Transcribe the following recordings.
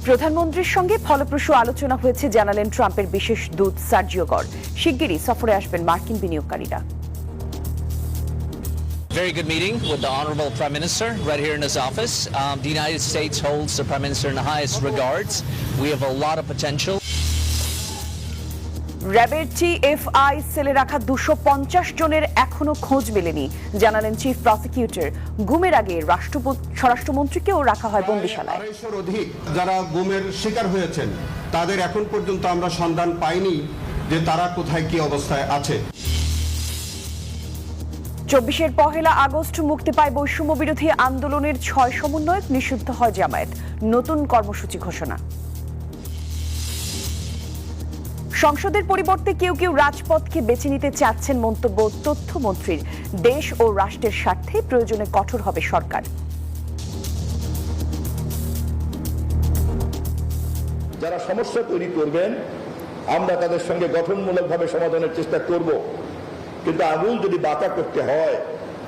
প্রধানমন্ত্রীর সঙ্গে ফলপ্রসূ আলোচনা হয়েছে জানালেন ট্রাম্পের বিশেষ দূত সার্জিও গর। শিগগিরই সফরে আসবেন মার্কিন বিনিয়োগকারীরা। Very good meeting with the Honorable Prime Minister right here in his office. The United States holds the Prime Minister in the highest regards. We have a lot of potential. র্যাবের TFI সেলে রাখা 250 জনের এখনো খোঁজ মেলেনি, জানালেন chief prosecutor. গুমের আগে স্বরাষ্ট্রমন্ত্রীকেও রাখা হয় বন্দিশালায়। 250-এর অধিক যারা গুমের শিকার হয়েছেন তাদের এখন পর্যন্ত আমরা সন্ধান পাইনি যে তারা কোথায় কি অবস্থায় আছে। 24-এর পহেলা আগস্ট মুক্তি পায় বৈষম্য বিরোধী আন্দোলনের 6 সমন্বয়ক, নিষিদ্ধ হয় জামায়াত। নতুন কর্মসূচি ঘোষণা। সংসদের পরিবর্তে কেউ কেউ রাজপথকে বেছে নিতে চাচ্ছেন, মন্তব্য তথ্যমন্ত্রীর। দেশ ও রাষ্ট্রের স্বার্থে প্রয়োজনে কঠোর হবে সরকার। যারা সমস্যা তৈরি করবেন আমরা তাদের সঙ্গে গঠনমূলকভাবে সমাধানের চেষ্টা করব, কিন্তু আঙুল যদি বাঁকা করতে হয়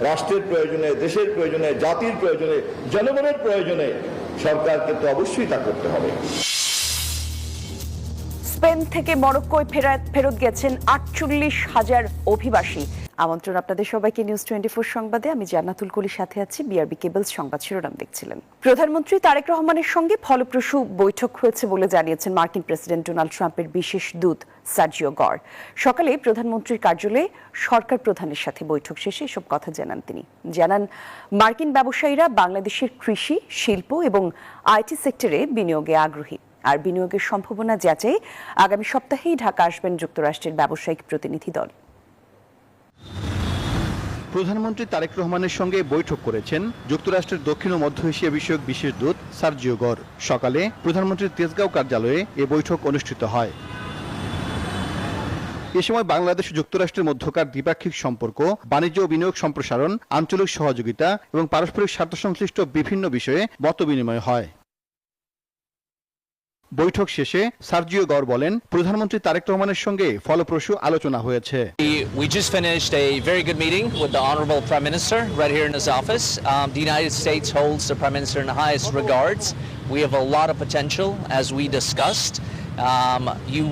রাষ্ট্রের প্রয়োজনে, দেশের প্রয়োজনে, জাতির প্রয়োজনে, জনগণের প্রয়োজনে, সরকারকে তো অবশ্যই তা করতে হবে। স্পেন থেকে মরক্কোয় ফেরত গেছেন 48,000 অভিবাসী। আমন্ত্রণ আপনাদের সবাইকে নিউজ 24 সংবাদে। আমি জান্নাতুল কলির সাথে আছি। বিআরবি কেবলস সংবাদ শিরোনাম দেখছিলেন। প্রধানমন্ত্রী তারেক রহমানের সঙ্গে ফলপ্রসূ বৈঠক হয়েছে বলে জানিয়েছেন মার্কিন প্রেসিডেন্ট ডোনাল্ড ট্রাম্পের বিশেষ দূত সার্জিও গর। সকালে প্রধানমন্ত্রীর কার্যালয়ে সরকার প্রধানের সাথে বৈঠক শেষে এসব কথা জানান তিনি। জানান, মার্কিন ব্যবসায়ীরা বাংলাদেশের কৃষি, শিল্প এবং আইটি সেক্টরে বিনিয়োগে আগ্রহী। আর বিনিয়োগের সম্ভাবনা যাচাই আগামী সপ্তাহেই ঢাকা আসবেন যুক্তরাষ্ট্রের ব্যবসায়িক প্রতিনিধি দল। প্রধানমন্ত্রী তারেক রহমানের সঙ্গে বৈঠক করেছেন যুক্তরাষ্ট্রের দক্ষিণ ও মধ্য এশিয়া বিষয়ক বিশেষ দূত সার্জিও গর। সকালে প্রধানমন্ত্রীর তেজগাঁও কার্যালয়ে এ বৈঠক অনুষ্ঠিত হয়। এ সময় বাংলাদেশ ও যুক্তরাষ্ট্রের মধ্যকার দ্বিপাক্ষিক সম্পর্ক, বাণিজ্য ও বিনিয়োগ সম্প্রসারণ, আঞ্চলিক সহযোগিতা এবং পারস্পরিক স্বার্থ সংশ্লিষ্ট বিভিন্ন বিষয়ে মতবিনিময় হয়। বৈঠক শেষে সার্জিও গর বলেন, প্রধানমন্ত্রী তারেক রহমানের সঙ্গে ফলপ্রসূ আলোচনা হয়েছে। We just finished a very good meeting with the Honorable Prime Minister right here in his office. The United States holds the Prime Minister in the highest regards. We have a lot of potential, as we discussed.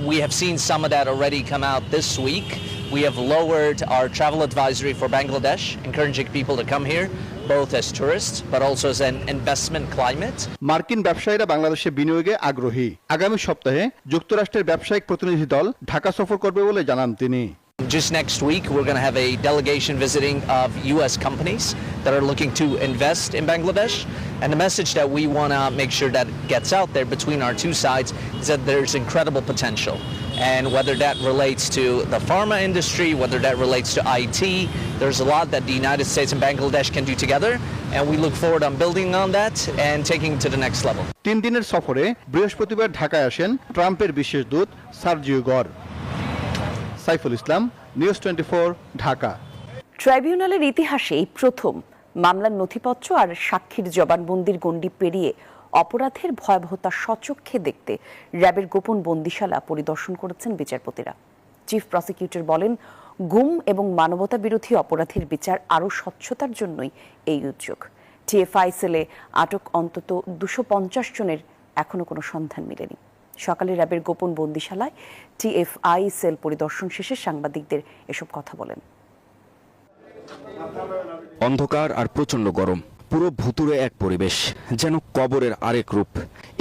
We have seen some of that already come out this week. We have lowered our travel advisory for Bangladesh, encouraging people to come here, both as tourists but also as an investment climate. মার্কিন ব্যবসায়ীরা বাংলাদেশে বিনিয়োগে আগ্রহী। আগামী সপ্তাহে যুক্তরাষ্ট্রের ব্যবসায়িক প্রতিনিধি দল ঢাকা সফর করবে বলে জানান তিনি। Just next week, we're going to have a delegation visiting of U.S. companies that are looking to invest in Bangladesh. And the message that we want to make sure that gets out there between our two sides is that there's incredible potential. And whether that relates to the pharma industry, whether that relates to IT, there's a lot that the United States and Bangladesh can do together. And we look forward on building on that and taking it to the next level. 3 দিনের সফরে বৃহস্পতিবার ঢাকায় আসেন ট্রাম্পের বিশেষ দূত Sergio গর। Saiful Islam, news 24, Dhaka. ট্রাইব্যুনালের ইতিহাসে এই প্রথম মামলার নথিপত্র আর সাক্ষীর জবানবন্দির গণ্ডি পেরিয়ে অপরাধের ভয়াবহতা স্বচক্ষে দেখতে র্যাবের গোপন বন্দিশালা পরিদর্শন করেছেন বিচারপতিরা। চিফ প্রসিকিউটর বলেন, গুম এবং মানবতা বিরোধী অপরাধের বিচার আরও স্বচ্ছতার জন্যই এই উদ্যোগ। টিএফআই সেলে আটক অন্তত 250 জনের এখনো কোনো সন্ধান মেলেনি। সকালে র্যাবের গোপন বন্দিশালায় টিএফআই সেল পরিদর্শন শেষে সাংবাদিকদের এসব কথা বলেন। অন্ধকার আর প্রচন্ড গরম, পুরো ভুতুড়ে এক পরিবেশ, যেন কবরের আরেক রূপ।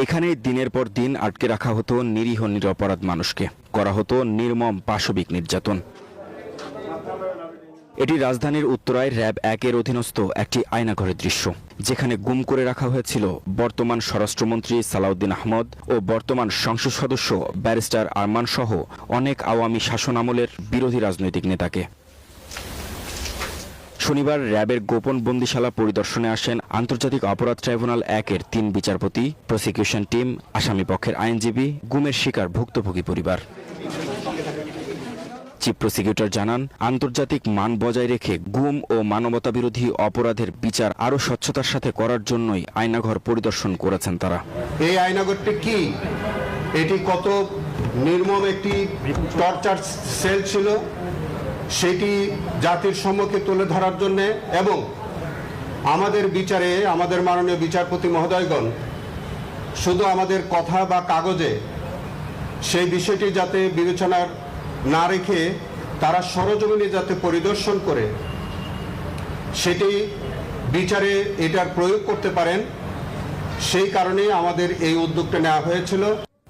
এখানে দিনের পর দিন আটকে রাখা হতো নিরীহ নিরপরাধ মানুষকে, করা হতো নির্মম পাশবিক নির্যাতন। এটি রাজধানীর উত্তরায় র্যাব 1-এর অধীনস্থ একটি আয়নাঘরের দৃশ্য, যেখানে গুম করে রাখা হয়েছিল বর্তমান স্বরাষ্ট্রমন্ত্রী সালাউদ্দিন আহমদ ও বর্তমান সংসদ সদস্য ব্যারিস্টার আরমান সহ অনেক আওয়ামী শাসনামলের বিরোধী রাজনৈতিক নেতাকে। শনিবার র্যাবের গোপন বন্দিশালা পরিদর্শনে আসেন আন্তর্জাতিক অপরাধ ট্রাইব্যুনাল 1-এর 3 বিচারপতি, প্রসিকিউশন টিম, আসামি পক্ষের আইনজীবী, গুমের শিকার ভুক্তভোগী পরিবার। চিফ প্রসিকিউটর জানান, আন্তর্জাতিক মান বজায় রেখে গুম ও মানবতা বিরোধী অপরাধের বিচার আরও স্বচ্ছতার সাথে করার জন্যই আয়নাঘর পরিদর্শন করেছেন তারা। এই আয়নাঘরটি কি, এটি কত নির্মম একটি টর্চার সেল ছিল সেটি জাতির সম্মুখে তুলে ধরার জন্য এবং আমাদের বিচারে আমাদের মাননীয় বিচারপতি মহোদয়গণ শুধু আমাদের কথা বা কাগজে, সেই বিষয়টি যাতে বিবেচনা না রেখে তারা সরজমিনে যাতে পরিদর্শন করে সেটি বিচারে এটার প্রয়োগ করতে পারেন, সেই কারণে আমাদের এই উদ্যোগটা নেওয়া হয়েছিল।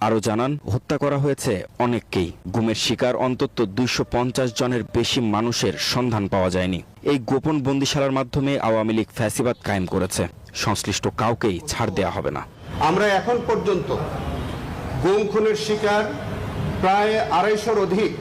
আরও জানান, হত্যা করা হয়েছে অনেককেই। গুমের শিকার অন্তত 250 জনের বেশি মানুষের সন্ধান পাওয়া যায়নি। এই গোপন বন্দিশালার মাধ্যমে আওয়ামী লীগ ফ্যাসিবাদ কায়েম করেছে। সংশ্লিষ্ট কাউকেই ছাড় দেয়া হবে না। আমরা এখন পর্যন্ত গুম খুনের শিকার প্রায় 250-র অধিক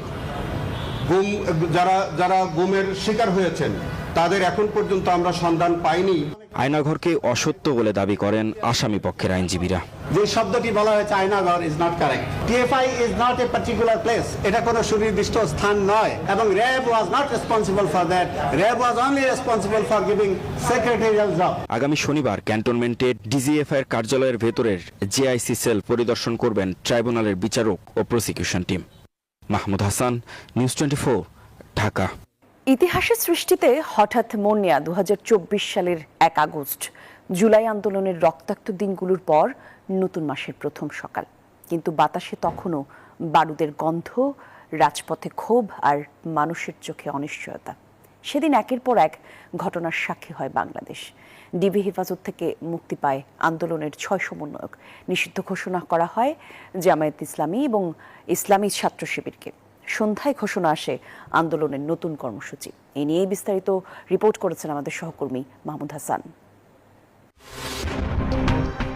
যারা গুমের শিকার হয়েছেন তাদের এখন পর্যন্ত আমরা সন্ধান পাইনি। আয়নাঘরকে অসত্য বলে দাবি করেন আসামি পক্ষের আইনজীবীরা। যে শব্দটি বলা হয়েছে Aynaghor is not correct. TFI is not a particular place, এটা কোনো সুনির্দিষ্ট স্থান নয়, এবং RAB was not responsible for that. RAB was only responsible for giving secretarial job. আগামী শনিবার ক্যান্টনমেন্টে ডিজিএফআই এর কার্যালয়ের ভেতরের জেআইসি সেল পরিদর্শন করবেন ট্রাইব্যুনালের বিচারক ও prosecution team. Mahmud Hasan, news 24, Dhaka. ইতিহাসের সৃষ্টিতে হঠাৎ মন নেয়া 2024 সালের 1 আগস্ট, জুলাই আন্দোলনের রক্তাক্ত দিনগুলোর পর নতুন মাসের প্রথম সকাল। কিন্তু বাতাসে তখনও বারুদের গন্ধ, রাজপথে ক্ষোভ আর মানুষের চোখে অনিশ্চয়তা। সেদিন একের পর এক ঘটনার সাক্ষী হয় বাংলাদেশ। ডিবি হেফাজত থেকে মুক্তি পায় আন্দোলনের 6 সমন্বয়ক। নিষিদ্ধ ঘোষণা করা হয় জামায়াত ইসলামী এবং ইসলামী ছাত্র শিবিরকে। সন্ধ্যায় ঘোষণা আসে আন্দোলনের নতুন কর্মসূচি। এ নিয়ে বিস্তারিত রিপোর্ট করেছেন আমাদের সহকর্মী মাহমুদ হাসান।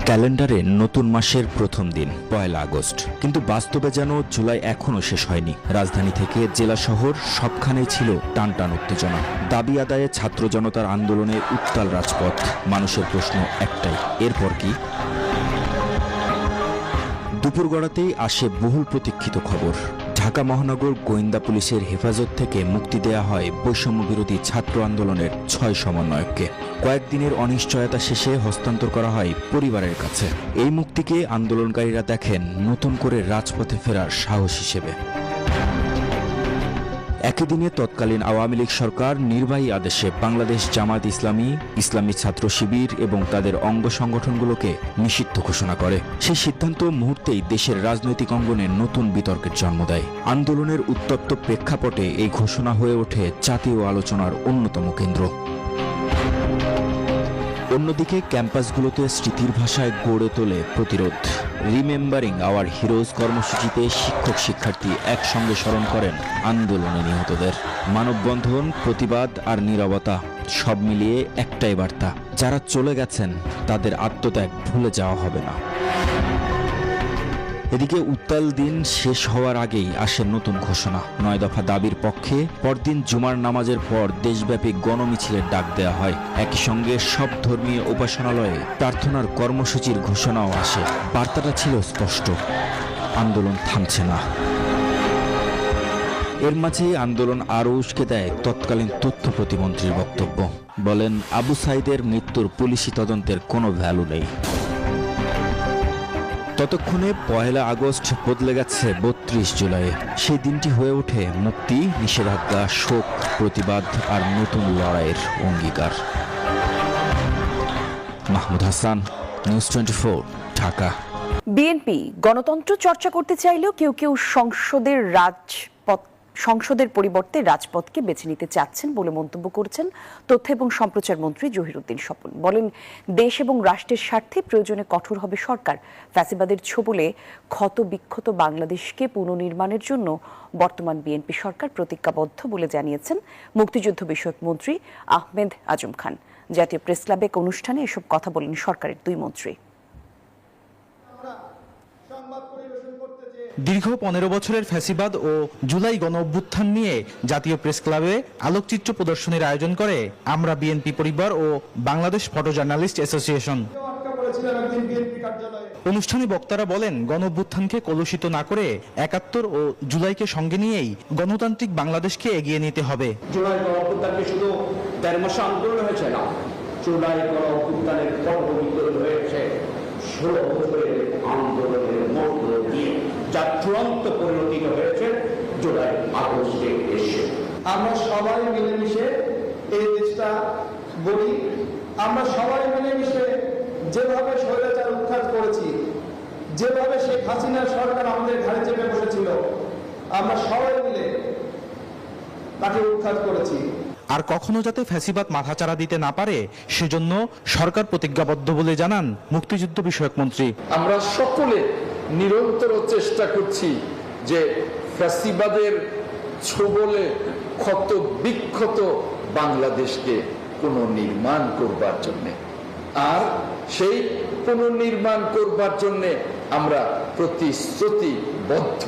ক্যালেন্ডারে নতুন মাসের প্রথম দিন 1 আগস্ট, কিন্তু বাস্তবে যেন জুলাই এখনো শেষ হয়নি। রাজধানী থেকে জেলা শহর সবখানেই ছিল টানটান উত্তেজনা। দাবি আদায়ে ছাত্র জনতার আন্দোলনে উত্তাল রাজপথ। মানুষের প্রশ্ন একটাই, এরপর কি? দুপুর গড়াতেই আসে বহুল প্রতীক্ষিত খবর। ঢাকা মহানগর গোয়েন্দা পুলিশের হেফাজত থেকে মুক্তি দেয়া হয় বৈষম্য বিরোধী ছাত্র আন্দোলনের 6 সমন্বয়ককে। কয়েকদিনের অনিশ্চয়তা শেষে হস্তান্তর করা হয় পরিবারের কাছে। এই মুক্তিকে আন্দোলনকারীরা দেখেন নতুন করে রাজপথে ফেরার সাহস হিসেবে। একই দিনে তৎকালীন আওয়ামী লীগ সরকার নির্বাহী আদেশে বাংলাদেশ জামায়াত ইসলামী, ইসলামী ছাত্র শিবির এবং তাদের অঙ্গ সংগঠনগুলোকে নিষিদ্ধ ঘোষণা করে। সেই সিদ্ধান্ত মুহূর্তেই দেশের রাজনৈতিক অঙ্গনে নতুন বিতর্কের জন্ম দেয়। আন্দোলনের উত্তপ্ত প্রেক্ষাপটে এই ঘোষণা হয়ে ওঠে জাতীয় আলোচনার অন্যতম কেন্দ্র। অন্যদিকে ক্যাম্পাসগুলোতে স্মৃতির ভাষায় গড়ে তোলে প্রতিরোধ। রিমেম্বারিং আওয়ার হিরোজ কর্মসূচিতে শিক্ষক শিক্ষার্থী একসঙ্গে স্মরণ করেন আন্দোলনে নিহতদের। মানববন্ধন, প্রতিবাদ আর নীরবতা সব মিলিয়ে একটাই বার্তা, যারা চলে গেছেন তাদের আত্মত্যাগ ভুলে যাওয়া হবে না। এদিকে উত্তাল দিন শেষ হওয়ার আগেই আসে নতুন ঘোষণা। 9 দফা দাবির পক্ষে পরদিন জুমার নামাজের পর দেশব্যাপী গণমিছিলের ডাক দেয়া হয়। একই সঙ্গে সব ধর্মীয় উপাসনালয়ে প্রার্থনার কর্মসূচির ঘোষণাও আসে। বার্তাটা ছিল স্পষ্ট, আন্দোলন থামছে না। এর মাঝে আন্দোলন আরও উস্কে দেয় তৎকালীন তথ্য প্রতিমন্ত্রীর বক্তব্য। বলেন, আবু সাইদের মৃত্যুর পুলিশি তদন্তের কোনো ভ্যালু নেই। ততক্ষণে 1 আগস্ট বদলে গেছে 32 জুলাই। সেই দিনটি হয়ে ওঠে মুক্তি, নিষেধাজ্ঞা, শোক, প্রতিবাদ আর নতুন লড়াইয়ের অঙ্গীকার। মাহমুদ হাসান, নিউজ 24, ঢাকা। বিএনপি গণতন্ত্র চর্চা করতে চাইলেও কেউ কেউ সংসদের পরিবর্তে রাজপথকে বেছে নিতে চাচ্ছেন বলে মন্তব্য করেছেন তথ্য এবং সম্প্রচার মন্ত্রী জহিরুদ্দিন স্বপন। বলেন, দেশ এবং রাষ্ট্রের স্বার্থে প্রয়োজনে কঠোর হবে সরকার। ফ্যাসিবাদের ছোবলে ক্ষত বিক্ষত বাংলাদেশকে পুনর্নির্মাণের জন্য বর্তমান বিএনপি সরকার প্রতিজ্ঞাবদ্ধ বলে জানিয়েছেন মুক্তিযুদ্ধ বিষয়ক মন্ত্রী আহমেদ আজম খান। জাতীয় প্রেস ক্লাবে এক অনুষ্ঠানে এসব কথা বলেন সরকারের 2 মন্ত্রী। দীর্ঘ 15 বছরের ফ্যাসিবাদ ও জুলাই গণ অভ্যুত্থান নিয়ে জাতীয় প্রেস ক্লাবে আলোকচিত্র প্রদর্শনীর আয়োজন করে আমরা বিএনপি পরিবার ও বাংলাদেশ ফটো জার্নালিস্ট অ্যাসোসিয়েশন। অনুষ্ঠানে বক্তারা বলেন, গণ অভ্যুত্থানকে কলুষিত না করে 71 ও জুলাইকে সঙ্গে নিয়েই গণতান্ত্রিক বাংলাদেশকে এগিয়ে নিতে হবে। জুলাই গণ অভ্যুত্থানকে শুধু 13 মাসে আন্দোলন হয়েছে না, জুলাই গণ অভ্যুত্থানের পরবর্তী হয়েছে 16 বছরের আন্দোলনের মধ্য দিয়ে, যা চূড়ান্ত পরিণত হয়েছে জুলাই আগস্টে এসে। আমরা সবাই মিলেমিশে এই দেশটা গড়ি। আমরা সবাই মিলেমিশে যেভাবে স্বৈরাচার উৎখাত করেছি যেভাবে শেখ হাসিনার সরকার আমাদের ঘাড়ে চেপে বসেছিল, আমরা সবাই মিলে তাকে উৎখাত করেছি। আর কখনো যাতে ফ্যাসিবাদ মাথাচাড়া দিতে না পারে সেজন্য সরকার প্রতিজ্ঞাবদ্ধ বলে জানান মুক্তিযুদ্ধ বিষয়ক মন্ত্রী। আমরা সকলে নিরন্তর চেষ্টা করছি যে ফ্যাসিবাদের ছোবলে ক্ষত বিক্ষত বাংলাদেশকে পুনর্নির্মাণ করবার জন্য, আর সেই পুনর্নির্মাণ করবার জন্য আমরা প্রতিশ্রুতিবদ্ধ।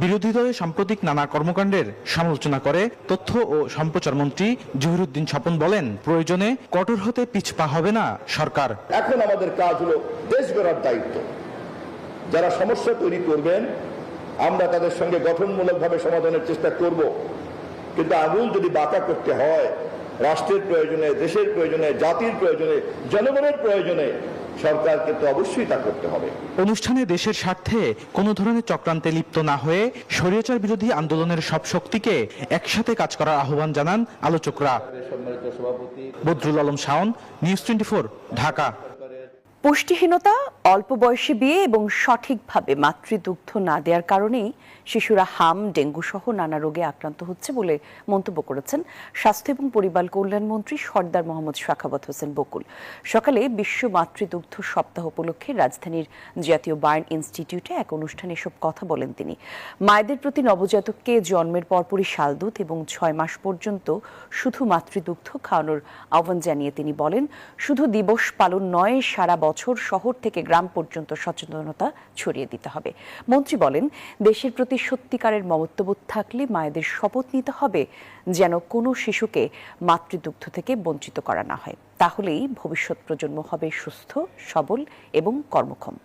বিরোধী দলের সাম্প্রতিক নানা কর্মকাণ্ডের সমালোচনা করে তথ্য ও সম্প্রচার মন্ত্রী জহিরুদ্দিন স্বপন বলেন, প্রয়োজনে কঠোর হতে পিছপা হবে না সরকার। এখন আমাদের কাজ হলো দেশ গড়ার দায়িত্ব। যারা সমস্যা তৈরি করবেন আমরা তাদের সঙ্গে গঠনমূলকভাবে সমাধানের চেষ্টা করব, কিন্তু আঙুল যদি বাঁকা করতে হয় রাষ্ট্রের প্রয়োজনে, দেশের প্রয়োজনে, জাতির প্রয়োজনে, জনগণের প্রয়োজনে, সরকারকে তো অবশ্যই তা করতে হবে। অনুষ্ঠানে দেশের স্বার্থে কোনো ধরনের চক্রান্তে লিপ্ত না হয়ে স্বৈরাচার বিরোধী আন্দোলনের সব শক্তিকে একসাথে কাজ করার আহ্বান জানান আলোচকরা। বদরুল আলম শাওন, নিউজ 24, ঢাকা। পুষ্টিহীনতা, অল্প বয়সী বিয়ে এবং সঠিকভাবে মাতৃদুগ্ধ না দেওয়ার কারণেই শিশুরা হাম, ডেঙ্গু সহ নানা রোগে আক্রান্ত হচ্ছে বলে মন্তব্য করেছেন স্বাস্থ্য এবং পরিবার কল্যাণ মন্ত্রী সর্দার মোহাম্মদ সাখাওয়াত হোসেন বকুল। সকালে বিশ্ব মাতৃদুগ্ধ সপ্তাহ উপলক্ষে রাজধানীর জাতীয় বার্ন ইনস্টিটিউটে এক অনুষ্ঠানে এসব কথা বলেন তিনি। মায়েদের প্রতি নবজাতককে জন্মের পরপরই শাল দুধ এবং 6 মাস পর্যন্ত শুধু মাতৃদুগ্ধ খাওয়ানোর আহ্বান জানিয়ে তিনি বলেন, শুধু দিবস পালন নয়, সারা বছর শহর থেকে গ্রাম পর্যন্ত সচেতনতা ছড়িয়ে দিতে হবে। মন্ত্রী বলেন, দেশের প্রতি সত্যিকারের মমত্ববোধ থাকলে মায়েদের শপথ নিতে হবে যেন কোনো শিশুকে মাতৃদুগ্ধ থেকে বঞ্চিত করা না হয়। তাহলেই ভবিষ্যৎ প্রজন্ম হবে সুস্থ, সবল এবং কর্মক্ষম।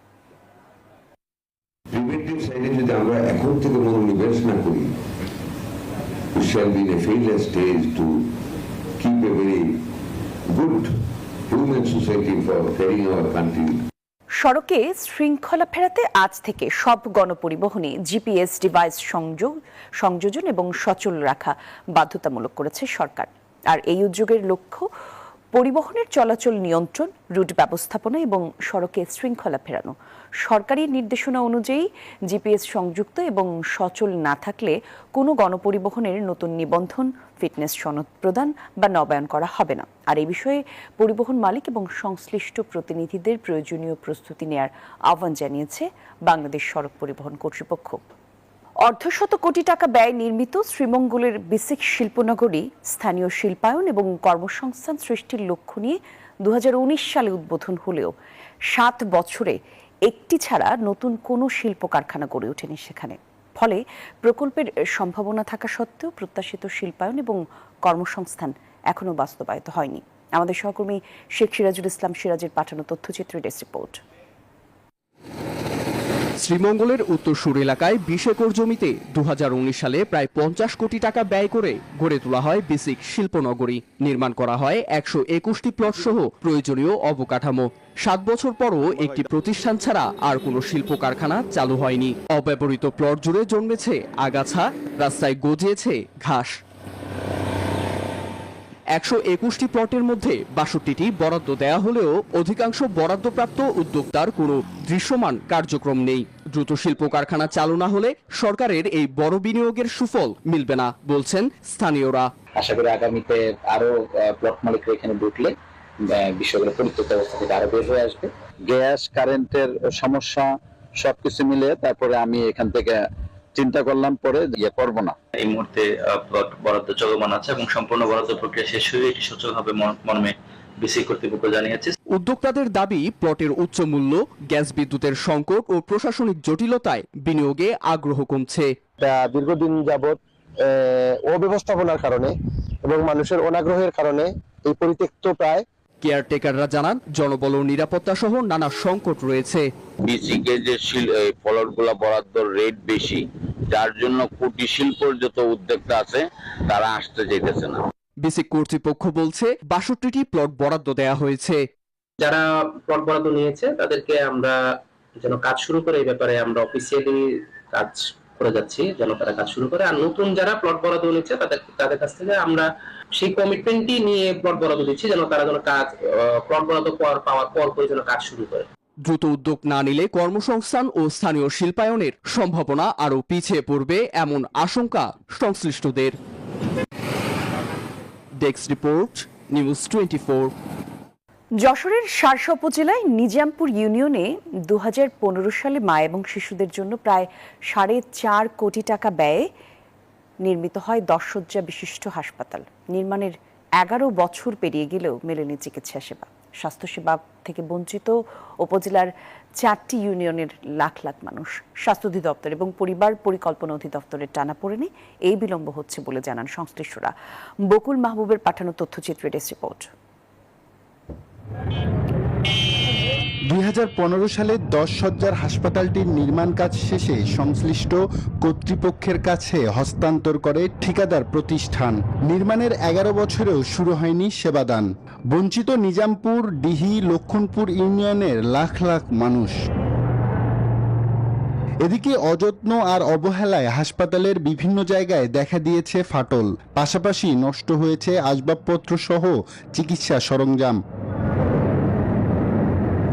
প্রিভেন্টিভ সাইডে যদি আমরা এখন থেকে মনোনিবেশ না করি, we shall be in a failure stage to keep a very good human society for carrying our country. সড়কে শৃঙ্খলা ফেরাতে আজ থেকে সব গণপরিবহনে জিপিএস ডিভাইস সংযোজন এবং সচল রাখা বাধ্যতামূলক করেছে সরকার। আর এই উদ্যোগের লক্ষ্য পরিবহনের চলাচল নিয়ন্ত্রণ, রুট ব্যবস্থাপনা এবং সড়কে শৃঙ্খলা ফেরানো। সরকারি নির্দেশনা অনুযায়ী জিপিএস সংযুক্ত এবং সচল না থাকলে কোনো গণপরিবহনের নতুন নিবন্ধন, ফিটনেস সনদ প্রদান বা নবায়ন করা হবে না। আর এই বিষয়ে পরিবহন মালিক এবং সংশ্লিষ্ট প্রতিনিধিদের প্রয়োজনীয় প্রস্তুতি নেয়ার আহ্বান জানিয়েছে বাংলাদেশ সড়ক পরিবহন কর্তৃপক্ষ। অর্ধশত কোটি টাকা ব্যয় নির্মিত শ্রীমঙ্গলের বিসিক শিল্পনগরী স্থানীয় শিল্পায়ন এবং কর্মসংস্থান সৃষ্টির লক্ষ্য নিয়ে 2019 সালে উদ্বোধন হলেও 7 বছরে একটি ছাড়া নতুন কোনো শিল্প কারখানা গড়ে ওঠেনি সেখানে। ফলে প্রকল্পের সম্ভাবনা থাকা সত্ত্বেও প্রত্যাশিত শিল্পায়ন এবং কর্মসংস্থান এখনও বাস্তবায়িত হয়নি। আমাদের সহকর্মী শেখ সিরাজুল ইসলাম সিরাজের পাঠানো তথ্যচিত্র ডেস্ক রিপোর্ট। শ্রীমঙ্গলের উত্তরসুর এলাকায় 20 একর জমিতে 2019 সালে প্রায় 50 কোটি টাকা ব্যয় করে গড়ে তোলা হয় বিসিক শিল্পনগরী। নির্মাণ করা হয় 121টি প্লট সহ প্রয়োজনীয় অবকাঠামো। 7 বছর পরও একটি প্রতিষ্ঠান ছাড়া আর কোনো শিল্প কারখানা চালু হয়নি। অব্যবহৃত প্লট জুড়ে জন্মেছে আগাছা, রাস্তায় গজিয়েছে ঘাস। 121টি প্লটের মধ্যে 62টি বরাদ্দ দেয়া হলেও অধিকাংশ বরাদ্দপ্রাপ্ত উদ্যোক্তার কোনো দৃশ্যমান কার্যক্রম নেই। দ্রুত শিল্প কারখানা চালু না হলে সরকারের এই বড় বিনিয়োগের সুফল মিলবে না বলছেন স্থানীয়রা। আশা করি আগামীতে আরো প্লট মালিকরা এখানে ঢুকলে বিষয়গুলো পরিত্যক্ত অবস্থা থেকে আরো বের হয়ে আসবে। গ্যাস, কারেন্টের সমস্যা সবকিছু মিলে তারপরে আমি এখান থেকে চিন্তা করলাম পরে করবো না। এই মুহূর্তে প্লট বরাদ্দ চলমান আছে এবং সম্পূর্ণ বরাদ্দ প্রক্রিয়া শেষ হয়ে এটি সূচকভাবে মর্মে বিসিক কর্তৃপক্ষ জানিয়েছে। উদ্যোক্তাদের দাবি, প্লটের উচ্চ মূল্য, গ্যাস বিদ্যুতের সংকট ও প্রশাসনিক জটিলতায় বিনিয়োগে আগ্রহ কমছে। দীর্ঘদিন যাবৎ অব্যবস্থাপনার কারণে এবং মানুষের অনাগ্রহের কারণে এই পরিত্যক্ত প্রায়। কেয়ারটেকাররা জানান, জনবল ও নিরাপত্তা সহ নানা সংকট রয়েছে। বিসিকে যে প্লটগুলো বরাদ্দর রেট বেশি, যার জন্য কুটির শিল্পর যত উদ্যোক্তা আছে তারা আসতে চাইতেছে না। বিসিক কর্তৃপক্ষ বলছে 62টি প্লট বরাদ্দ দেয়া হয়েছে। যারা প্লট বরাদ্দ নিয়েছে তাদেরকে আমরা যেন কাজ শুরু করে, এই ব্যাপারে আমরা অফিসিয়ালি কাজ করে যাচ্ছি যেন তারা কাজ শুরু করে। আর নতুন যারা প্লট বরাদ্দ নিচ্ছে তাদের কাছ থেকে আমরা সেই কমিটমেন্টই নিয়ে প্লট বরাদ্দ দিচ্ছি যেন তারা যেন কাজ প্লট বরাদ্দ পাওয়ার পর যেন কাজ শুরু করে। দ্রুত উদ্যোগ না নিলে কর্মসংস্থান ও স্থানীয় শিল্পায়নের সম্ভাবনা আরও পিছিয়ে পড়বে এমন আশঙ্কা সংশ্লিষ্টদের। Desk report, news 24। যশোরের শার্শা উপজেলায় নিজামপুর ইউনিয়নে 2015 সালে মা এবং শিশুদের জন্য প্রায় 4.5 কোটি টাকা ব্যয়ে নির্মিত হয় 10 শয্যা বিশিষ্ট হাসপাতাল। নির্মাণের 11 বছর পেরিয়ে গেলেও মেলেনি চিকিৎসা সেবা। স্বাস্থ্যসেবা থেকে বঞ্চিত উপজেলার 4টি ইউনিয়নের লাখ লাখ মানুষ। স্বাস্থ্য অধিদপ্তর এবং পরিবার পরিকল্পনা অধিদপ্তরের টানাপোড়েনে এই বিলম্ব হচ্ছে বলে জানান সংশ্লিষ্টরা। বকুল মাহবুবের পাঠানো তথ্যচিত্রের ডেস্ক রিপোর্ট। 2015 সালে 10 শয্যার হাসপাতালটির নির্মাণ কাজ শেষে সংশ্লিষ্ট কর্তৃপক্ষের কাছে হস্তান্তর করে ঠিকাদার প্রতিষ্ঠান। নির্মাণের 11 বছরেও শুরু হয়নি সেবাদান। বঞ্চিত নিজামপুর, ডিহি, লক্ষণপুর ইউনিয়নের লাখ লাখ মানুষ। এদিকে অযত্ন আর অবহেলায় হাসপাতালের বিভিন্ন জায়গায় দেখা দিয়েছে ফাটল, পাশাপাশি নষ্ট হয়েছে আসবাবপত্র সহ চিকিৎসা সরঞ্জাম।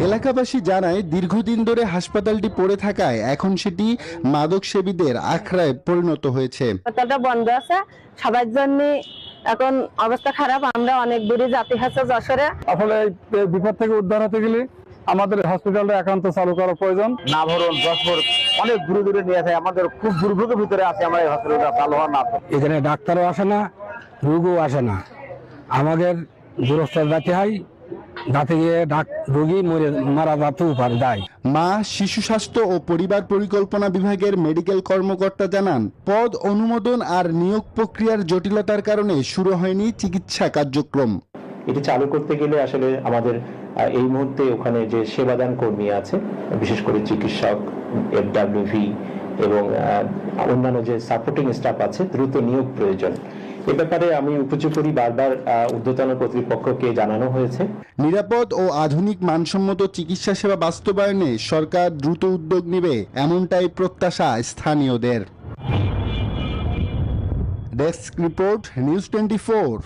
এলাকাবাসী জানায়, দীর্ঘদিন ধরে হাসপাতালটি পড়ে থাকায় এখন সেটি মাদক সেবীদের আখড়ায় পরিণত হয়েছে। হাসপাতালটা বন্ধ আছে, সবার জন্য এখন অবস্থা খারাপ। আমরা অনেক দূরে যেতে হচ্ছে যশোরে। আসলে বিপদ থেকে উদ্ধার হতে গেলে আমাদের হসপিটালটা একান্ত চালু করা প্রয়োজন। নাভরণ, যশোর অনেক দূরে দূরে নিয়ে যায়, আমাদের খুব দুর্ভোগের ভিতরে আছে আমরা এই হসপিটালটা চালু হওয়ার না। এখানে ডাক্তারও আসে না, রোগও আসে না, আমাদের দূরস্থ যেতে হয়, যাতে গিয়ে রোগী মারা যেতেও পারে। দায় মা, শিশু স্বাস্থ্য ও পরিবার পরিকল্পনা বিভাগের মেডিকেল কর্মকর্তা জানান, পদ অনুমোদন আর নিয়োগ প্রক্রিয়ার জটিলতার কারণে শুরু হয়নি চিকিৎসা কার্যক্রম। এটি চালু করতে গেলে আসলে আমাদের এই মুহূর্তে ওখানে যে সেবাদান কর্মী আছে, বিশেষ করে চিকিৎসক, FWV এবং অন্যান্য যে সাপোর্টিং স্টাফ আছে, দ্রুত নিয়োগ প্রয়োজন। এ ব্যাপারে আমি উপযোগী বারবার ঊর্ধ্বতন কর্তৃপক্ষকে জানানো হয়েছে। নিরাপদ ও আধুনিক মানসম্মত চিকিৎসা সেবা বাস্তবায়নে সরকার দ্রুত উদ্যোগ নেবে, এমনটাই প্রত্যাশা স্থানীয়দের। Desk report, news 24।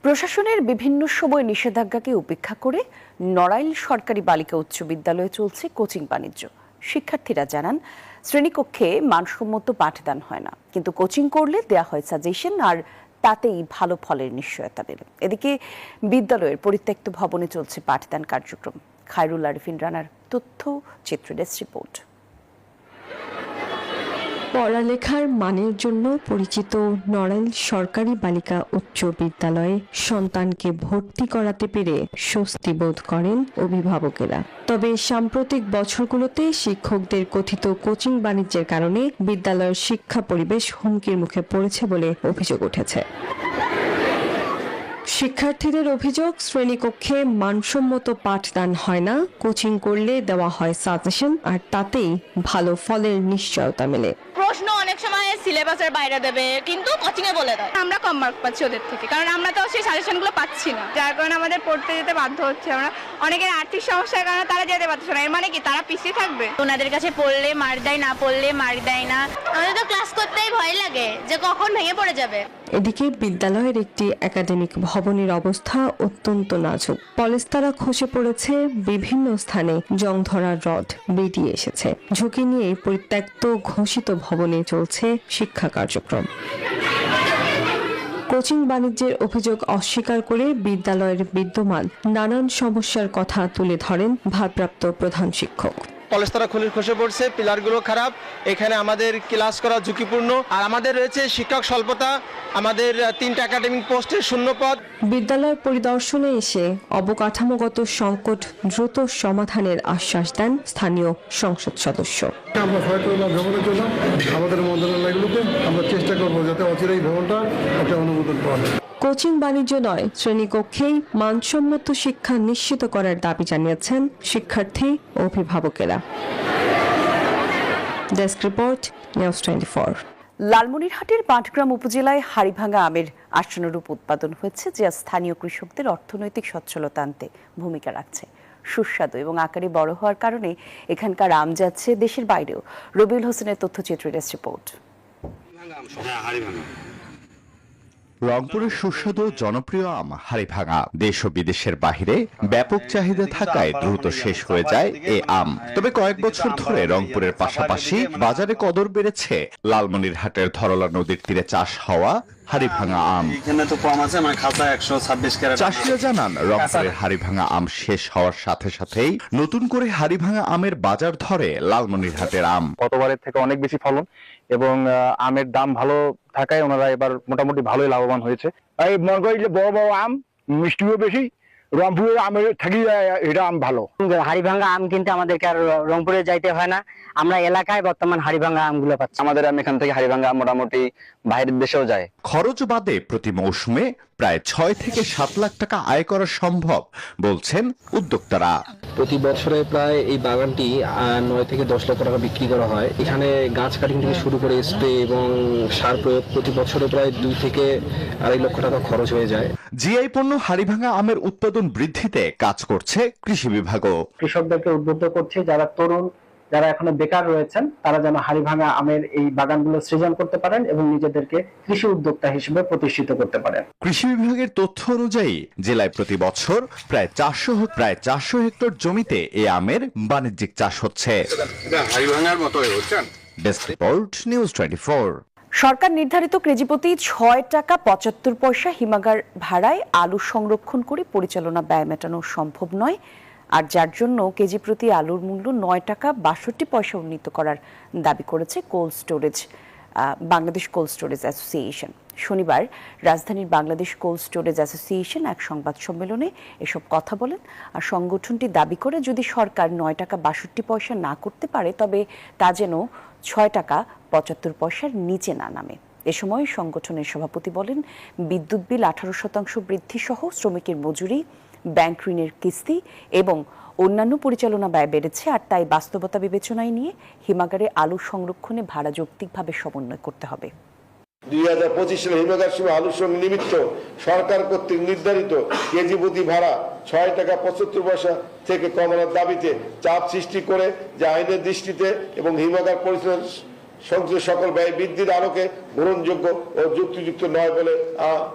প্রশাসনের বিভিন্ন সময় নিষেধাজ্ঞাকে উপেক্ষা করে নড়াইল সরকারি বালিকা উচ্চ বিদ্যালয়ে চলছে কোচিং বাণিজ্য। শিক্ষার্থীরা জানান, শ্রেণীকক্ষে মানসম্মত পাঠদান হয় না, কিন্তু কোচিং করলে দেয়া হয় সাজেশন, আর তাতেই ভালো ফলের নিশ্চয়তা মেলে। এদিকে বিদ্যালয়ের পরিত্যক্ত ভবনে চলছে পাঠদান কার্যক্রম। খায়রুল আরিফিন রানার তথ্য চিত্র, ডেস্ক রিপোর্ট। পড়ালেখার মানের জন্য পরিচিত নড়াইল সরকারি বালিকা উচ্চ বিদ্যালয়ে সন্তানকে ভর্তি করাতে পেরে স্বস্তি বোধ করেন অভিভাবকেরা। তবে সাম্প্রতিক বছরগুলোতে শিক্ষকদের কথিত কোচিং বাণিজ্যের কারণে বিদ্যালয়ের শিক্ষা পরিবেশ হুমকির মুখে পড়েছে বলে অভিযোগ উঠেছে। শিক্ষার্থীদের অভিযোগ, শ্রেণীকক্ষে মানসম্মত পাঠদান হয় না, কোচিং করলে দেওয়া হয় সাজেশন, আর তাতেই ভালো ফলের নিশ্চয়তা মেলে। প্রশ্ন অনেক সময় সিলেবাসের বাইরে দেবে, কিন্তু কোচিং এ বলে দেয়। আমরা কম মার্ক পাচ্ছি ওদের থেকে, কারণ আমরা তো সেই সাজেশনগুলো পাচ্ছি না, যার কারণে আমাদের পড়তে যেতে বাধ্য হচ্ছে। আমরা অনেকের আর্থিক সমস্যার কারণে তারা যেতে পারছে না। এর মানে কি তারা পিছিয়ে থাকবে? ওনাদের কাছে পড়লে মার্ক দেয়, না পড়লে মার্ক দেয় না। আমাদের তো ক্লাস করতেই ভয় লাগে যে কখন ভেঙে পড়ে যাবে। এদিকে বিদ্যালয়ের একটি একাডেমিক ভবনের অবস্থা অত্যন্ত নাজুক। পলেস্তারা খসে পড়েছে, বিভিন্ন স্থানে জং ধরার রড বেরিয়ে এসেছে। ঝুঁকি নিয়ে পরিত্যক্ত ঘোষিত ভবনে চলছে শিক্ষা কার্যক্রম। কোচিং বাণিজ্যের অভিযোগ অস্বীকার করে বিদ্যালয়ের বিদ্যমান নানান সমস্যার কথা তুলে ধরেন ভারপ্রাপ্ত প্রধান শিক্ষক। পলেস্তারা খসে পড়ছে, পিলারগুলো খারাপ, এখানে আমাদের ক্লাস করা ঝুঁকিপূর্ণ, আর আমাদের রয়েছে শিক্ষক স্বল্পতা, আমাদের 3টা একাডেমিক পোস্টের শূন্য পদ। বিদ্যালয় পরিদর্শনে এসে অবকাঠামোগত সংকট দ্রুত সমাধানের আশ্বাস দেন স্থানীয় সংসদ সদস্য। আমরা ভবনে চললাম, আমাদের মন্ত্রণালয়গুলোতে আমরা চেষ্টা করবো যাতে অচিরেই ভবনটা একটা অনুমোদন পাওয়া যায়। কোচিং বাণিজ্য নয়, শ্রেণীকক্ষেই মানসম্মত শিক্ষা নিশ্চিত করার দাবি জানিয়েছেন শিক্ষার্থী ও অভিভাবকেরা। Desk report, news 24। লালমনিরহাটের পাটগ্রাম উপজেলায় হাড়িভাঙা আমের আশানুরূপ উৎপাদন হয়েছে, যা স্থানীয় কৃষকদের অর্থনৈতিক সচ্ছলতা আনতে ভূমিকা রাখছে। সুস্বাদু এবং আকারে বড় হওয়ার কারণে এখানকার আম যাচ্ছে দেশের বাইরেও। রবিউল হোসেনের তথ্যচিত্রের ডেস্ক রিপোর্ট। রংপুরের সুস্বাদু জনপ্রিয় আম হাড়িভাঙা দেশ ও বিদেশের বাহিরে ব্যাপক চাহিদা থাকায় দ্রুত শেষ হয়ে যায় এ আম। তবে কয়েক বছর ধরে রংপুরের পাশাপাশি বাজারে কদর বেড়েছে লালমনিরহাটের ধরলা নদীর তীরে চাষ হওয়া হাড়িভাঙা আম। এখানে তো কম আছে, মানে খাতা 126 ক্যারেট। চাষিরা জানান রংপুরের হাড়িভাঙা আম শেষ হওয়ার সাথে সাথেই নতুন করে হাড়িভাঙা আমের বাজার ধরে লালমনিরহাটের আম। গতবারের থেকে অনেক বেশি ফলন এবং আমের দাম ভালো থাকায় ওনারা এবার মোটামুটি ভালোই লাভবান হয়েছে। এই মনে করি যে বড় বড় আম, মিষ্টিও বেশি, রংপুরের আমের থাকি এটা আম ভালো। হাড়িভাঙা আম কিনতে আমাদেরকে আর রংপুরে যাইতে হয় না, আমরা এলাকায় বর্তমান হাড়িভাঙা আমগুলো পাচ্ছি। আমাদের আম এখান থেকে হাড়িভাঙা আম মোটামুটি বাইরের দেশেও যায়। খরচ বাদে প্রতি মৌসুমে প্রায় 6 থেকে 7 লাখ টাকা আয় করা সম্ভব বলছেন উদ্যোক্তারা। প্রতি বছরে প্রায় এই বাগানটি 9 থেকে 10 লক্ষ টাকা বিক্রি করা হয়। এখানে গাছ কাটিং থেকে শুরু করে স্প্রে এবং সার প্রয়োগ প্রতি বছরে প্রায় 2 থেকে 2.5 লক্ষ টাকা খরচ হয়ে যায়। জিআই পণ্য হাড়িভাঙা আমের উৎপাদন বৃদ্ধিতে কাজ করছে কৃষি বিভাগও। কৃষকদেরকে উদ্বুদ্ধ করছে যারা তরুণ, যারা এখনো বেকার রয়েছেন, তারা যেন হাড়িভাঙা আমের এই বাগানগুলো সৃজন করতে পারেন এবং নিজেদেরকে কৃষি উদ্যোক্তা হিসেবে প্রতিষ্ঠিত করতে পারেন। কৃষি বিভাগের তথ্য অনুযায়ী জেলায় প্রতি বছর প্রায় 400 হেক্টর জমিতে এই আমের বাণিজ্যিক চাষ হচ্ছে। Desk report, news 24। সরকার নির্ধারিত কেজিপ্রতি 6 টাকা 75 পয়সা হিমাগার ভাড়ায় আলু সংরক্ষণ করে পরিচালনা ব্যয় মেটানো সম্ভব নয়, আর যার জন্য কেজি প্রতি আলুর মূল্য 9 টাকা 62 পয়সা উন্নীত করার দাবি করেছে বাংলাদেশ কোল্ড স্টোরেজ অ্যাসোসিয়েশন। শনিবার রাজধানীর বাংলাদেশ কোল্ড স্টোরেজ অ্যাসোসিয়েশন এক সংবাদ সম্মেলনে এসব কথা বলেন। আর সংগঠনটি দাবি করে যদি সরকার 9 টাকা 62 পয়সা না করতে পারে তবে তা যেন 6 টাকা 75 পয়সার নিচে না নামে। এ সময় সংগঠনের সভাপতি বলেন, বিদ্যুৎ বিল 18% বৃদ্ধি সহ শ্রমিকের মজুরি, ব্যাংক ঋণের কিস্তি এবং অন্যান্য পরিচালনা ব্যয় বেড়েছে, আর তাই বাস্তবতা বিবেচনায় নিয়ে হিমাগারে আলু সংরক্ষণে ভাড়া যৌক্তিকভাবে সমন্বয় করতে হবে। 2025 সালে হিমাগার সীমা আলুর সঙ্গে নিমিত্ত সরকার কর্তৃক নির্ধারিত কেজি প্রতি ভাড়া 6 টাকা 75 পয়সা থেকে কমানোর দাবিতে চাপ সৃষ্টি করে যে আইনের দৃষ্টিতে এবং হিমাগার পরিচালনা সংশ্লিষ্ট সকল ব্যয় বৃদ্ধির আলোকে গ্রহণযোগ্য ও যুক্তিযুক্ত নয় বলে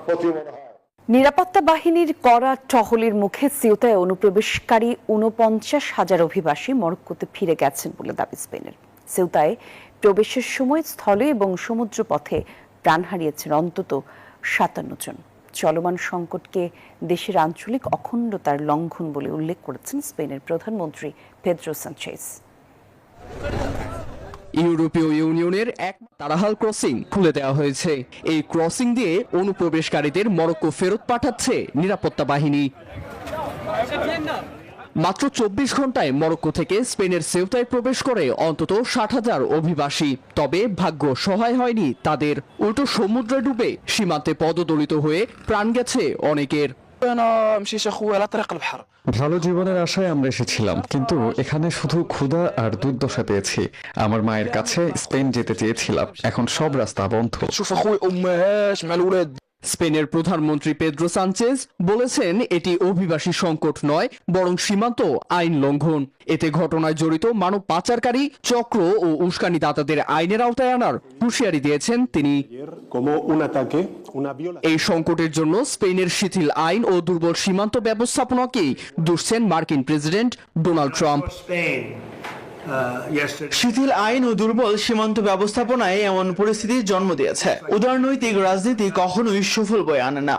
প্রতিমনে হয়। নিরাপত্তা বাহিনীর কড়া টহলের মুখে সিউতায় অনুপ্রবেশকারী 49,000 অভিবাসী মরক্কোতে ফিরে গেছেন বলে দাবি স্পেনের। সিউতায় প্রবেশের সময় স্থলে এবং সমুদ্র পথে প্রাণ হারিয়েছেন অন্তত 57 জন। চলমান সংকটকে দেশের আঞ্চলিক অখণ্ডতার লঙ্ঘন বলে উল্লেখ করেছেন স্পেনের প্রধানমন্ত্রী পেদ্রো সানচেজ। ইউরোপীয় ইউনিয়নের এক তারাহাল ক্রসিং খুলে দেওয়া হয়েছে। এই ক্রসিং দিয়ে অনুপ্রবেশকারীদের মরক্কো ফেরত পাঠাচ্ছে নিরাপত্তা বাহিনী। মাত্র 24 ঘন্টায় মরক্কো থেকে স্পেনের সেউতায় প্রবেশ করে অন্তত 60,000 অভিবাসী। তবে ভাগ্য সহায় হয়নি তাদের, উল্টো সমুদ্রে ডুবে সীমান্তে পদদলিত হয়ে প্রাণ গেছে অনেকের। ভালো জীবনের আশায় আমরা এসেছিলাম, কিন্তু এখানে শুধু ক্ষুধা আর দুর্দশা পেয়েছি। আমার মায়ের কাছে স্পেন যেতে চেয়েছিলাম, এখন সব রাস্তা বন্ধ। স্পেনের প্রধানমন্ত্রী পেদ্রো সানচেজ বলেছেন এটি অভিবাসী সংকট নয়, বরং সীমান্ত আইন লঙ্ঘন। এতে ঘটনায় জড়িত মানব পাচারকারী চক্র ও উস্কানিদাতাদের আইনের আওতায় আনার হুঁশিয়ারি দিয়েছেন তিনি। এই সংকটের জন্য স্পেনের শিথিল আইন ও দুর্বল সীমান্ত ব্যবস্থাপনাকেই দুষছেন মার্কিন প্রেসিডেন্ট ডোনাল্ড ট্রাম্প। শিথিল আইন ও দুর্বল সীমান্ত ব্যবস্থাপনায় এমন পরিস্থিতির জন্ম দিয়েছে। উদারনৈতিক রাজনীতি কখনোই সফল বয়ে আনে না।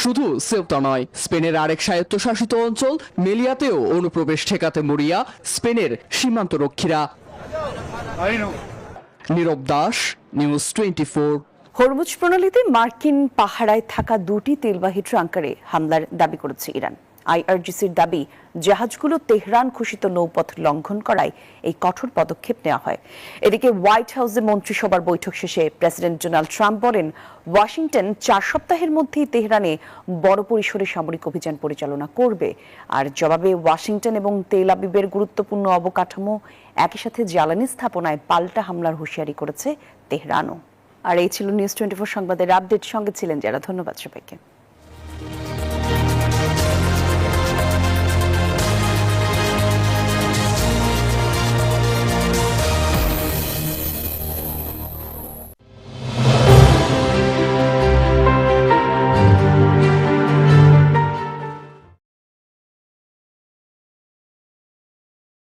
শুধু সেউতা নয়, স্পেনের আরেক স্বায়ত্তশাসিত অঞ্চল মেলিয়াতেও অনুপ্রবেশ ঠেকাতে মরিয়া স্পেনের সীমান্ত রক্ষীরা। নীরব দাস, নিউজ 24। হরমুজ প্রণালীতে মার্কিন পাহারায় থাকা 2টি তেলবাহী ট্যাঙ্কারে হামলার দাবি করেছে ইরান। আইআরজিসির দাবি, জাহাজগুলো তেহরান ঘোষিত নৌপথ লঙ্ঘন করায় এই কঠোর পদক্ষেপ নেওয়া হয়। এদিকে হোয়াইট হাউসে মন্ত্রিসভার বৈঠক শেষে প্রেসিডেন্ট ডোনাল্ড ট্রাম্প বলেন, ওয়াশিংটন 4 সপ্তাহের মধ্যেই তেহরানে বড় পরিসরে সামরিক অভিযান পরিচালনা করবে। আর জবাবে ওয়াশিংটন এবং তেল আবিবের গুরুত্বপূর্ণ অবকাঠামো, একই সাথে জ্বালানি স্থাপনায় পাল্টা হামলার হুঁশিয়ারি করেছে তেহরানও। আর এই ছিল নিউজ 24 সংবাদের আপডেট। সঙ্গে ছিলেন যারা। ধন্যবাদ সবাইকে।